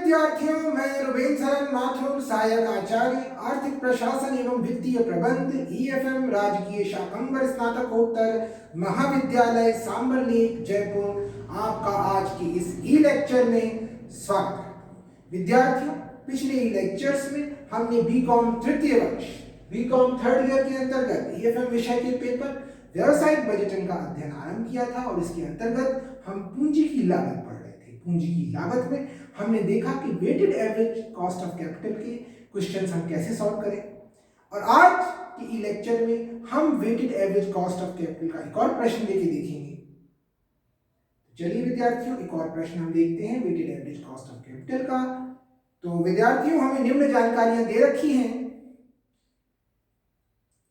विद्यार्थियों, मैं रुबेन सरन माथुर, सहायक आचार्य आर्थिक प्रशासन एवं वित्तीय प्रबंध ईएफएम राजकीय शाकंभर स्नातकोत्तर महाविद्यालय सांबरलेक जयपुर आपका आज की इस ई लेक्चर में स्वागत है। विद्यार्थियों, पिछले ई लेक्चर्स में हमने बीकॉम तृतीय वर्ष बीकॉम थर्ड ईयर के अंतर्गत ईएफएम विषय के पेपर व्यावसायिक बजटिंग का अध्ययन आरंभ किया था और इसके अंतर्गत हम पूंजी की लागत पढ़ रहे थे। पूंजी की लागत में हमने देखा कि weighted average cost of capital के क्वेश्चंस हम कैसे सॉल्व करें, और आज के ई लेक्चर में हम weighted average cost of capital का एक और प्रश्न लेके देखेंगे। चलिए विद्यार्थियों, एक और प्रश्न हम देखते हैं weighted average cost of capital का। तो विद्यार्थियों, हमें निम्न जानकारियां दे रखी हैं।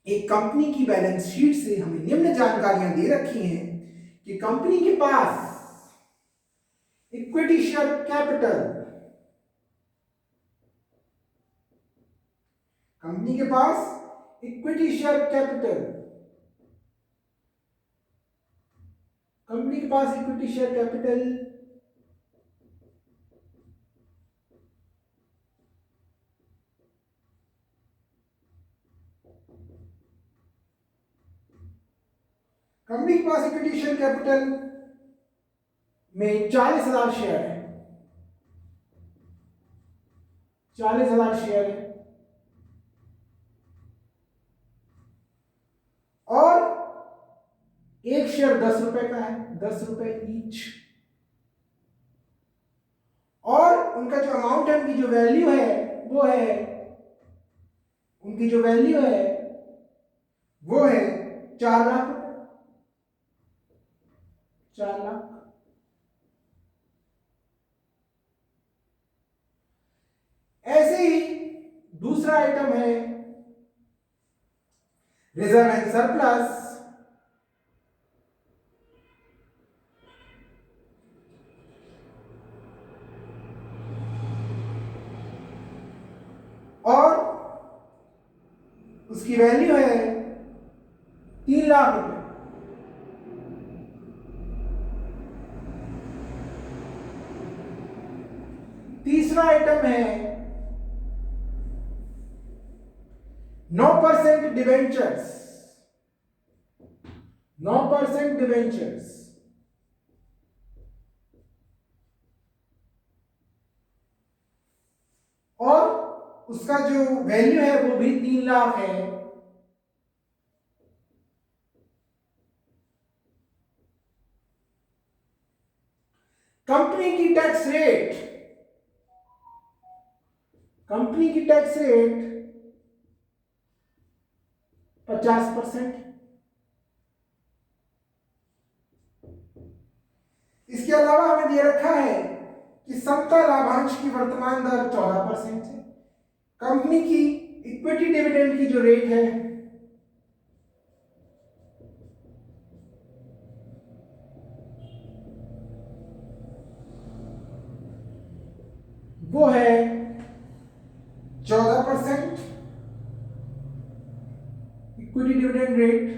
एक कंपनी की बैलेंस शीट से हमें निम्न जानकारियां दे रखी हैं कि कंपनी के पास इक्विटी शेयर कैपिटल, कंपनी के पास इक्विटी शेयर कैपिटल, कंपनी के पास इक्विटी शेयर कैपिटल 40,000 शेयर है, 40,000 शेयर है, और एक शेयर 10 रुपए का है, 10 रुपए ईच, और उनका जो अमाउंट है, उनकी जो वैल्यू है वो है, उनकी जो वैल्यू है वो है 4 लाख रुपए, 4 लाख। ऐसे ही दूसरा आइटम है रिजर्व एंड सरप्लस, और उसकी वैल्यू है 3 लाख रुपए। तीसरा आइटम है 9% डिवेंचर्स, 9% डिवेंचर्स, और उसका जो वैल्यू है वो भी 3 लाख है। कंपनी की टैक्स रेट, कंपनी की टैक्स रेट 50%। इसके अलावा हमें दे रखा है कि समता लाभांश की वर्तमान दर 14% है। कंपनी की इक्विटी डिविडेंड की जो रेट है वो है 14%। Equity dividend rate,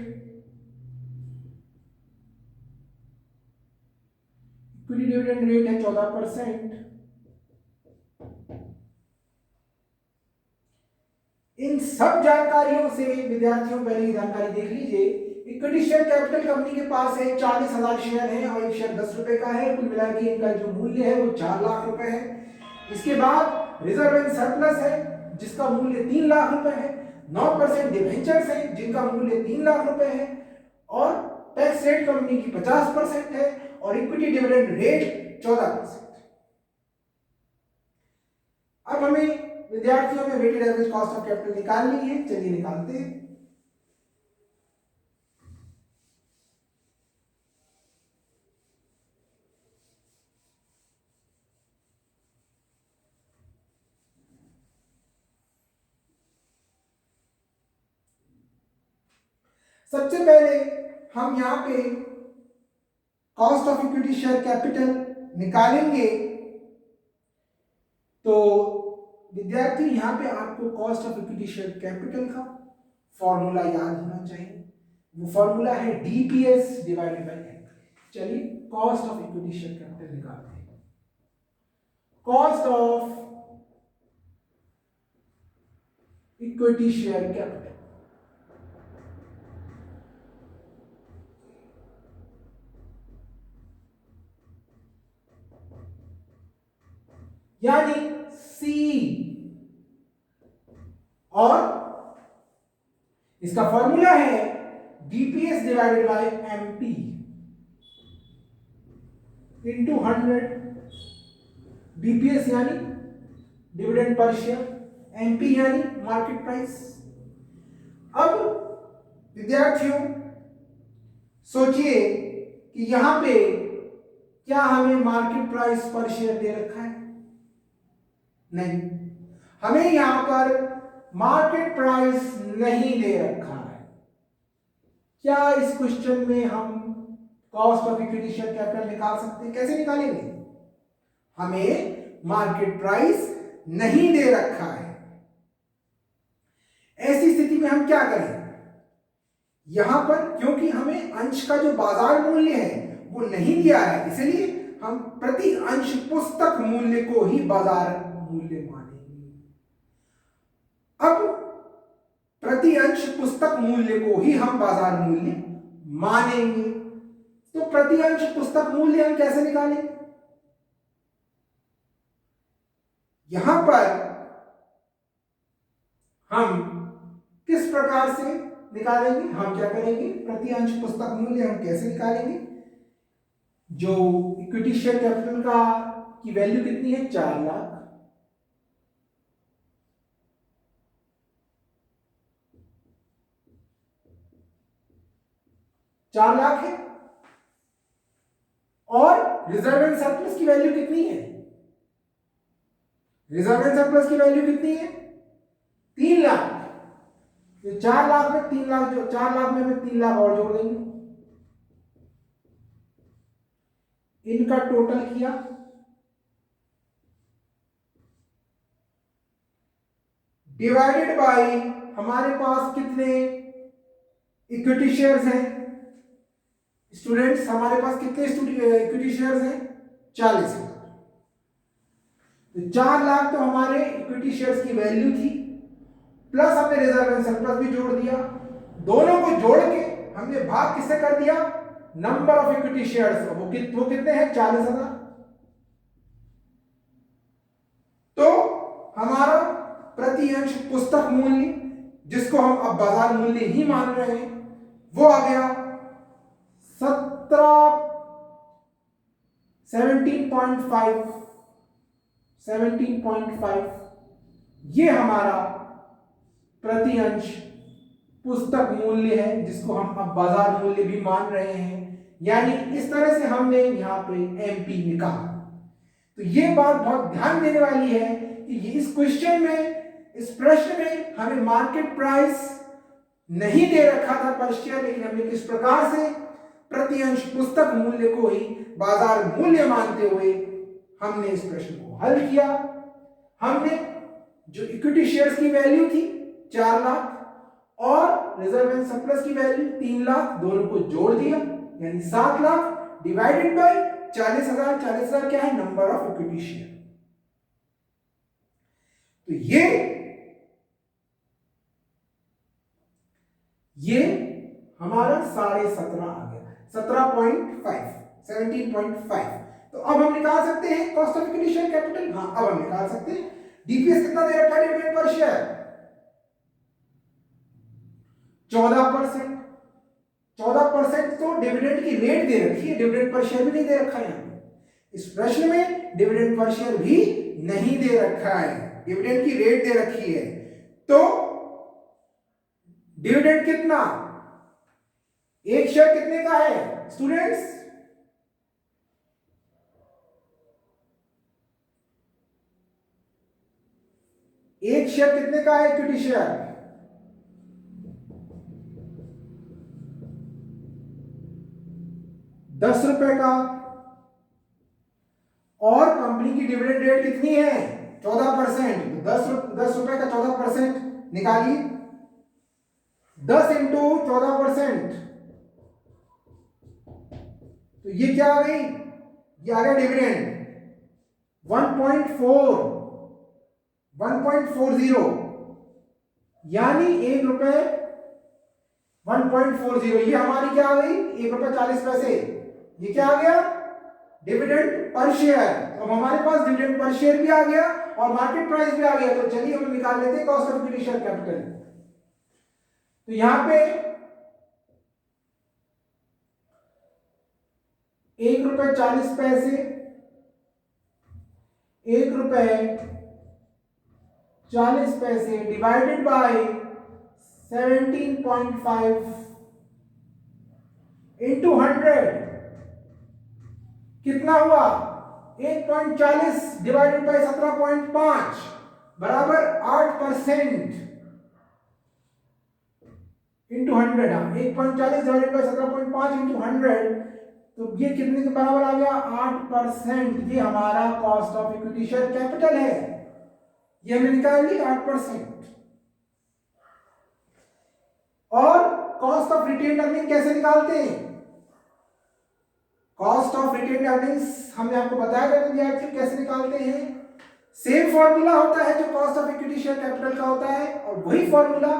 equity dividend rate है 14%। इन सब जानकारियों से विद्यार्थियों पहले जानकारी देख लीजिए। इक्विटी शेयर कैपिटल कंपनी के पास है, 40,000 शेयर है और एक शेयर 10 रुपए का है। कुल मिला के इनका जो मूल्य है वो 4 लाख रुपए है। इसके बाद रिजर्व एंड सरप्लस है जिसका मूल्य 3 लाख रुपए है, 9% डिवेंचर्स है जिनका मूल्य 3 लाख रुपए है, और टैक्स रेट कंपनी की 50% है, और इक्विटी डिविडेंड रेट 14%। अब हमें विद्यार्थियों में weighted average cost of capital निकालनी है। चलिए निकालते हैं। सबसे पहले हम यहां पे cost of equity share capital निकालेंगे। तो विद्यार्थी, यहां पे आपको cost of equity share capital का फॉर्मूला याद होना चाहिए। वो फॉर्मूला है डीपीएस डिवाइडेड बाय एन। चलिए cost of equity share capital निकालते हैं। Cost of equity share capital. यानी सी, और इसका फॉर्मूला है DPS divided by MP into 100। DPS यानी डिविडेंड पर शेयर, एमपी यानी मार्केट प्राइस। अब विद्यार्थियों सोचिए कि यहां पे क्या हमें मार्केट प्राइस पर शेयर दे रखा है? नहीं, हमें यहां पर मार्केट प्राइस नहीं दे रखा है। क्या इस क्वेश्चन में हम cost of equity share capital निकाल सकते हैं? कैसे निकालेंगे? हमें मार्केट प्राइस नहीं दे रखा है। ऐसी स्थिति में हम क्या करें? यहां पर क्योंकि हमें अंश का जो बाजार मूल्य है वो नहीं दिया है, इसलिए हम प्रति अंश पुस्तक मूल्य को ही बाजार मूल्य मानेंगे। अब प्रति अंश पुस्तक मूल्य को ही हम बाजार मूल्य मानेंगे, तो प्रति अंश पुस्तक मूल्य हम कैसे निकालें? यहां पर हम किस प्रकार से निकालेंगे? हम क्या करेंगे? प्रति अंश पुस्तक मूल्य हम कैसे निकालेंगे? जो इक्विटी शेयर कैपिटल का की वैल्यू कितनी है? 4 लाख। चार लाख है। और रिजर्व एंड सरप्लस की वैल्यू कितनी है? रिजर्व एंड सरप्लस की वैल्यू कितनी है? 3 लाख। तो 4 लाख में 3 लाख, जो 4 लाख में 3 लाख और जोड़ देंगे, इनका टोटल किया, डिवाइडेड बाय हमारे पास कितने इक्विटी शेयर्स हैं? स्टूडेंट्स, हमारे पास कितने इक्विटी शेयर्स हैं? 40। तो 4 लाख तो हमारे इक्विटी शेयर्स की वैल्यू थी, प्लस हमने रिजर्व एंड सरप्लस भी जोड़ दिया। दोनों को जोड़ के हमने भाग किससे कर दिया? Number of equity shares. वो कितने हैं? 40,000। तो हमारा प्रति अंश पुस्तक मूल्य, जिसको हम अब बाजार मूल्य ही मान रहे हैं, वो आ गया 17.5। ये हमारा प्रति अंश पुस्तक मूल्य है, जिसको हम अब बाजार मूल्य भी मान रहे हैं। यानी इस तरह से हमने यहां पे एमपी निकाला। तो ये बात बहुत ध्यान देने वाली है कि इस क्वेश्चन में, इस प्रश्न में हमें मार्केट प्राइस नहीं दे रखा था पर शेयर, लेकिन हमने किस प्रकार से प्रति अंश पुस्तक मूल्य को ही बाजार मूल्य मानते हुए हमने इस प्रश्न को हल किया। हमने जो इक्विटी शेयर्स की वैल्यू थी 4 लाख और रिजर्व एंड सरप्लस की वैल्यू 3 लाख, दोनों को जोड़ दिया, यानी 7 लाख डिवाइडेड बाय 40,000। 40,000 क्या है? Number of equity share. तो ये हमारा 17.5 आ गया, 17.5। तो अब हम निकाल सकते हैं cost of equity share capital. हाँ, अब हम निकाल सकते हैं। डीपीएस कितना दे रखा है डिविडेंड पर शेयर? 14%। 14% तो डिविडेंड की रेट दे रखी है, डिविडेंड पर शेयर भी नहीं दे रखा है। इस प्रश्न में डिविडेंड पर शेयर भी नहीं दे रखा है, डिविडेंड की रेट दे रखी है। तो डिविडेंड कितना? एक शेयर कितने का है स्टूडेंट्स? एक शेयर कितने का है इक्विटी शेयर? 10 रुपए का। और कंपनी की डिविडेंड रेट कितनी है? 14%। 10 रुपए का 14% निकालिए। 10 इंटू 14%, तो ये क्या आ गई? ये आ गया डिविडेंड। 1.40 यानी 1 रुपए 1.40, ये हमारी क्या आ गई, 1 रुपए 40 पैसे। ये क्या आ गया, डिविडेंड पर शेयर। तो हमारे पास डिविडेंड पर शेयर भी आ गया और मार्केट प्राइस भी आ गया। तो चलिए हम निकाल लेते हैं cost of equity share capital. तो यहां पे 1 रुपए 40 पैसे, 1 रुपए 40 पैसे डिवाइडेड बाय 17.5 इंटू 100 कितना हुआ, 1.40 डिवाइडेड बाय 17.5 बराबर 8% इंटू 100। 1.40 डिवाइडेड बाय 17.5 इंटू 100, तो ये कितने के बराबर आ गया, 8%। ये हमारा cost of equity share capital है, ये हमने निकाल ली 8%। और कॉस्ट ऑफ रिटेन्ड अर्निंग कैसे निकालते हैं, कॉस्ट ऑफ रिटेन्ड अर्निंग्स हमने आपको बताया था विद्यार्थी कैसे निकालते हैं। सेम फॉर्मूला होता है जो cost of equity share capital का होता है, और वही formula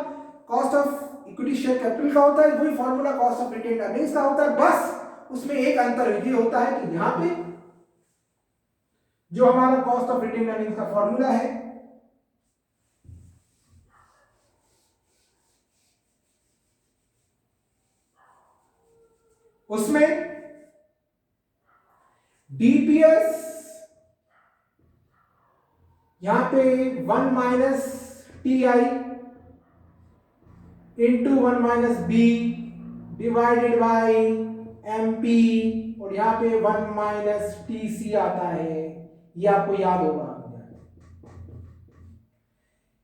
cost of equity share capital का होता है, वही formula cost of retained earnings का होता है। बस उसमें एक अंतर ये होता है कि यहां पे जो हमारा कॉस्ट ऑफ रिटेन्ड अर्निंग्स का फॉर्मूला है उसमें डीपीएस यहां पे 1 minus T I into 1 minus B divided by MP, और यहां पे 1 माइनस टीसी आता है, ये आपको याद होगा।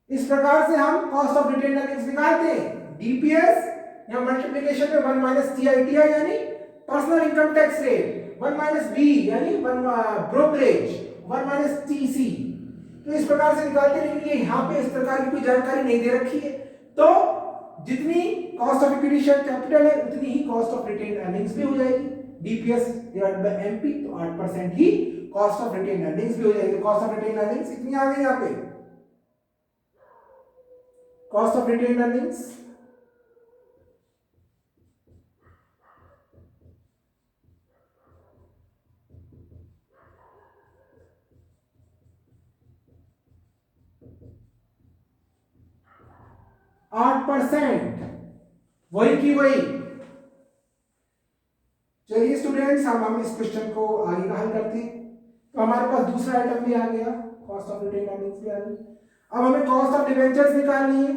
इस प्रकार से हम कॉस्ट ऑफ रिटेन्ड अर्निंग्स निकालते हैं। डीपीएस या मल्टीप्लिकेशन में 1 माइनस टी आई यानी personal income tax rate, 1 minus B यानी ब्रोकरेज, 1 माइनस टीसी। तो इस प्रकार से निकालते हैं, लेकिन यहां पे इस प्रकार की कोई जानकारी नहीं दे रखी है। तो जितनी cost of equity share capital है उतनी ही कॉस्ट ऑफ रिटेन्ड अर्निंग्स भी हो जाएगी। डीपीएस डिवाइडेड बाय एमपी, तो 8% ही कॉस्ट ऑफ रिटेन्ड अर्निंग्स भी हो जाएगी। कॉस्ट ऑफ रिटेन्ड अर्निंग्स कितनी आ गई यहां पे, कॉस्ट ऑफ रिटेन्ड अर्निंग्स 8%, वही की वही। चलिए स्टूडेंट्स, हम इस क्वेश्चन को आगे का हल करते हैं। तो हमारे पास दूसरा आइटम भी आ गया, कॉस्ट ऑफ रिटेन्ड अर्निंग्स भी आ गई। अब हमें कॉस्ट ऑफ डिबेंचर्स निकालनी है।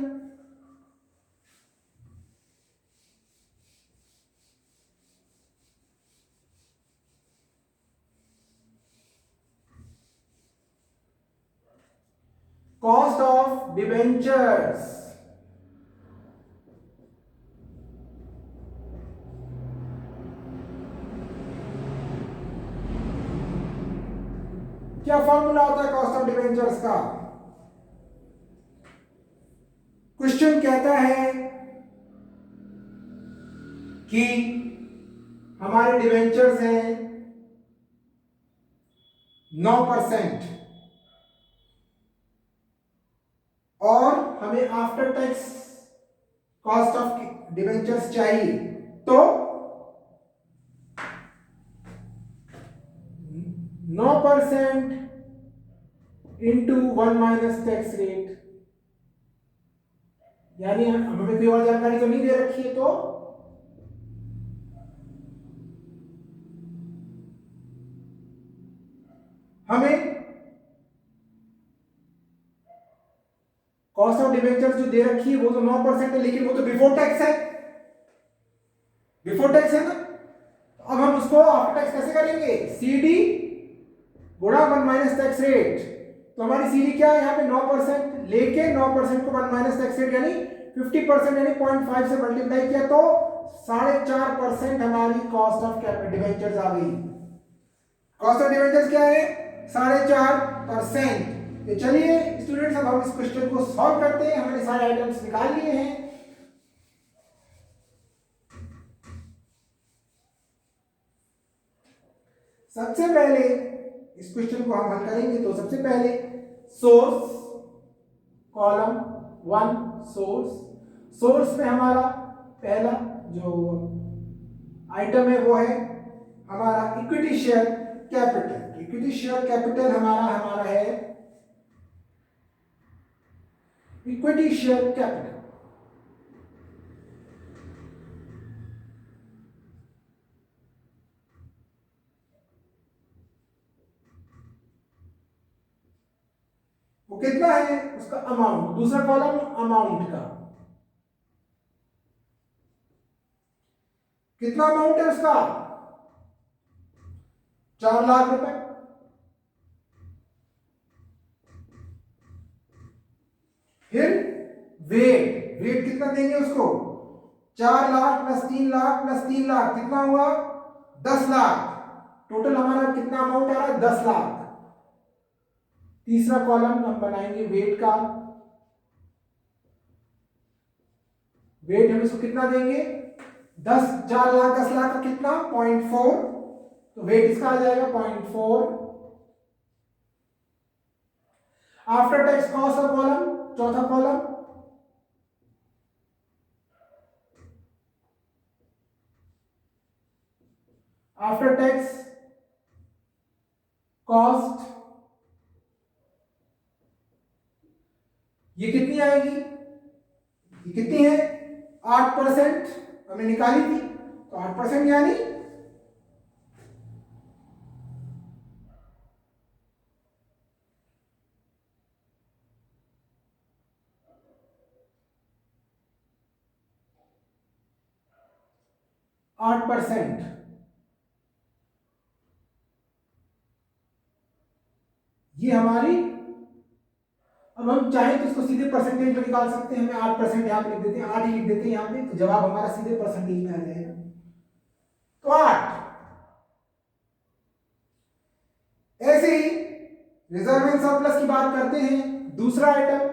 कॉस्ट ऑफ डिबेंचर्स क्या फॉर्मूला होता है कॉस्ट ऑफ डिबेंचर्स का। क्वेश्चन कहता है कि हमारे डिबेंचर्स हैं 9% और हमें after tax cost of debentures चाहिए। तो 9% इंटू 1 माइनस टैक्स रेट, यानी हमें कोई और जानकारी तो नहीं दे रखी है, तो हमें कॉस्ट ऑफ डिबेंचर्स जो दे रखी है वो तो 9% है, लेकिन वो तो बिफोर टैक्स है, बिफोर टैक्स है ना। अब हम उसको आफ्टर टैक्स कैसे करेंगे, सीडी गुणा 1 माइनस टैक्स रेट। तो हमारी सीडी क्या है, यहाँ पे 9% लेके 9% को 1 माइनस टैक्स रेट यानी 50% यानी 0.5 से मल्टीप्लाई किया तो 4.5% हमारी कॉस्ट ऑफ डिबेंचर्स आ गई। कॉस्ट ऑफ डिबेंचर्स क्या है, 4.5%। तो चलिए स्टूडेंट्स, अब हम इस क्वेश्चन को सॉल्व करते हैं। हमने सारे आइटम्स निकाल लिए हैं। सबसे पहले इस क्वेश्चन को हम हल करेंगे। तो सबसे पहले सोर्स, कॉलम 1 सोर्स में हमारा पहला जो आइटम है वो है हमारा equity share capital. Equity share capital हमारा है इक्विटी शेयर कैपिटल। वो कितना है उसका अमाउंट। दूसरा कॉलम अमाउंट का, कितना अमाउंट है उसका 4 लाख रुपए। फिर वेट कितना देंगे उसको 4 लाख प्लस 3 लाख प्लस 3 लाख कितना हुआ 10 लाख। टोटल हमारा कितना अमाउंट आ रहा है 10 लाख। तीसरा कॉलम हम बनाएंगे वेट का। वेट हम इसको कितना देंगे 4 लाख 10 लाख का कितना 0.4, तो वेट इसका आ जाएगा 0.4। आफ्टर टैक्स कॉस्ट का कॉलम, चौथा कॉलम आफ्टर टैक्स कॉस्ट, ये कितनी आएगी, ये कितनी है 8% हमने निकाली थी, तो 8% यानी 8%। ये हमारी, अब हम चाहें तो इसको सीधे परसेंटेज में निकाल सकते हैं। हमें 8% यहां पे लिख देते हैं, 8 ही लिख देते हैं यहां पे, तो जवाब हमारा सीधे परसेंटेज में आ जाएगा। तो 8। ऐसे ही रिजर्व एंड सरप्लस की बात करते हैं। दूसरा आइटम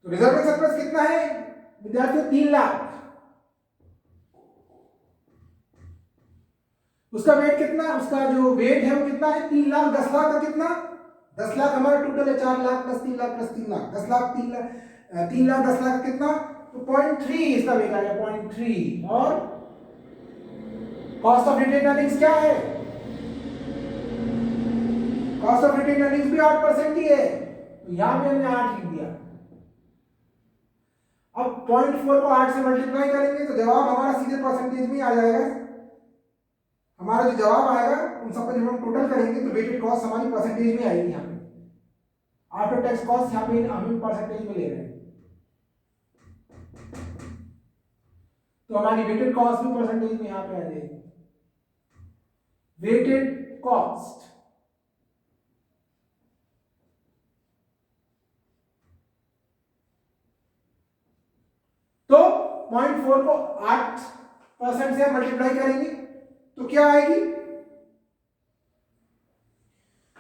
तो रिजर्व एंड सरप्लस कितना है विद्यार्थियों 3 लाख। उसका वेट कितना, उसका जो वेट है वो कितना है 3 लाख। 10 लाख का कितना 10 लाख हमारा टोटल है 4 लाख प्लस 3 लाख प्लस 3 लाख 10 लाख 3 लाख 3 लाख 10 लाख का कितना, तो 0.3 इसका वेट आ गया 0.3। और कॉस्ट ऑफ रिटेन अर्निंग्स क्या है, कॉस्ट ऑफ रिटेन अर्निंग्स भी 8% ही है, तो यहां पे हमने 8 लिख दिया। अब 0.4 को 8 से मल्टीप्लाई करेंगे तो जवाब हमारा सीधे परसेंटेज में आ जाएगा। हमारा जो जवाब आएगा उन सबको जब हम टोटल करेंगे तो वेटेड कॉस्ट हमारी परसेंटेज में आएगी। यहाँ पे आफ्टर टैक्स कॉस्ट यहाँ पे हम परसेंटेज में ले रहे हैं, तो हमारी वेटेड कॉस्ट भी परसेंटेज में यहाँ पे आ जाएगी। वेटेड कॉस्ट तो 0.4 को 8% से मल्टीप्लाई करेंगे तो क्या आएगी,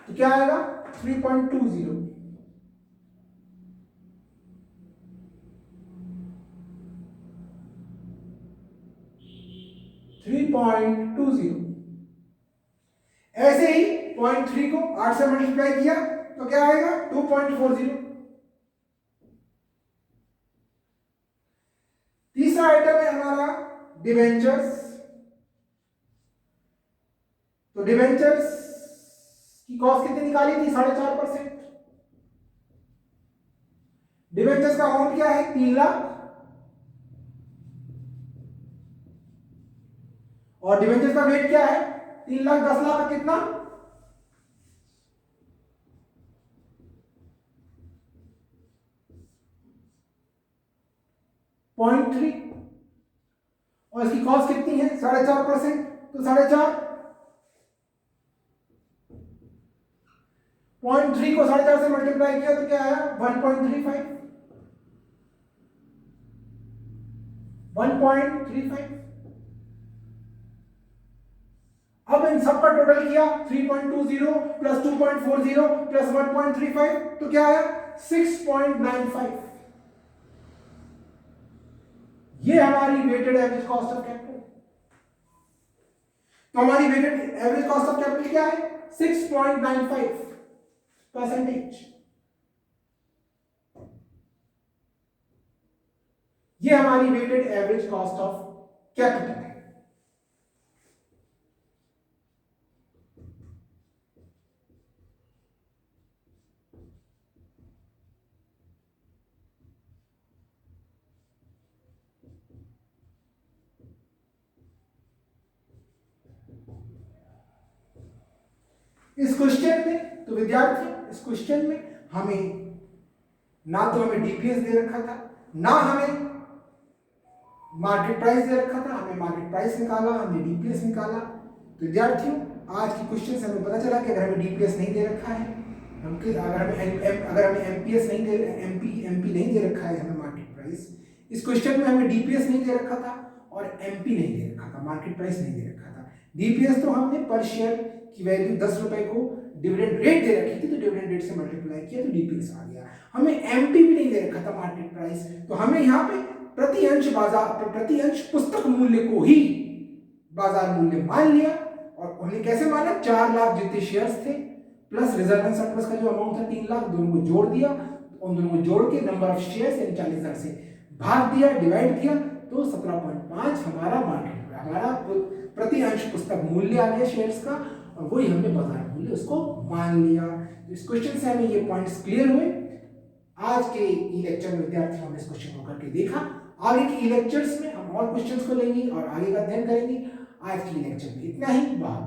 तो क्या आएगा 3.20। ऐसे ही 0.3 को 8 से मल्टीप्लाई किया तो क्या आएगा 2.40। तीसरा आइटम है हमारा डिवेंचर्स। तो डिवेंचर्स की कॉस्ट कितनी निकाली थी 4.5%। डिवेंचर्स का अमाउंट क्या है 3 लाख, और डिवेंचर्स का वेट क्या है 3 लाख 10 लाख का कितना 0.3, और इसकी कॉस्ट कितनी है 4.5%, तो 4.5 0.3 को 4.5 से मल्टीप्लाई किया तो क्या आया 1.35। 1.35। अब इन सब का टोटल किया 3.20 प्लस 2.40 प्लस 1.35 तो क्या आया 6.95। ये हमारी weighted average cost of capital. तो हमारी weighted average cost of capital क्या है? 6.95%। ये हमारी weighted average cost of capital है। इस क्वेश्चन में तो विद्यार्थी, इस क्वेश्चन में ना तो हमें डीपीएस दे रखा था, ना हमें मार्केट प्राइस दे रखा था। हमें मार्केट प्राइस निकाला, हमने डीपीएस निकाला। तो विद्यार्थियों, आज के क्वेश्चन से हमें पता चला कि अगर हमें डीपीएस नहीं दे रखा है, अगर हमें एमपीएस नहीं दे एमपी नहीं दे रखा है, हमें मार्केट प्राइस, इस क्वेश्चन में हमें डीपीएस नहीं दे रखा था और एमपी नहीं दे रखा था, मार्केट प्राइस नहीं दे रखा था। डीपीएस तो हमने पर शेयर की वैल्यू 10 रुपए को डिविडेंड रेट दे रखी थी, तो डिविडेंड रेट से मल्टीप्लाई किया तो डीपीएस आ गया। हमें एमपी भी नहीं दे रखा था, मार्केट प्राइस। तो हमें यहाँ पे प्रति अंश पुस्तक मूल्य को ही बाजार मूल्य मान लिया। और हमने कैसे माना? 4 लाख जितने शेयर्स थे प्लस रिजर्व एंड सरप्लस का जो अमाउंट था 3 लाख, दोनों को जोड़ दिया। उन दोनों को जोड़ के नंबर ऑफ शेयर्स यानी 40,000 से भाग दिया, डिवाइड किया, तो 17.5 हमारा प्रति अंश पुस्तक मूल्य आ गया शेयर्स का, और वही हमने बाजार मूल्य उसको मान लिया। तो इस क्वेश्चन से हमें ये पॉइंट्स क्लियर हुए। आज के ई लेक्चर में विद्यार्थियों हमने इस क्वेश्चन को करके देखा। आगे के ई लेक्चर्स में हम और क्वेश्चंस को लेंगे और आगे का अध्ययन करेंगे। आज के लेक्चर में इतना ही। बहुत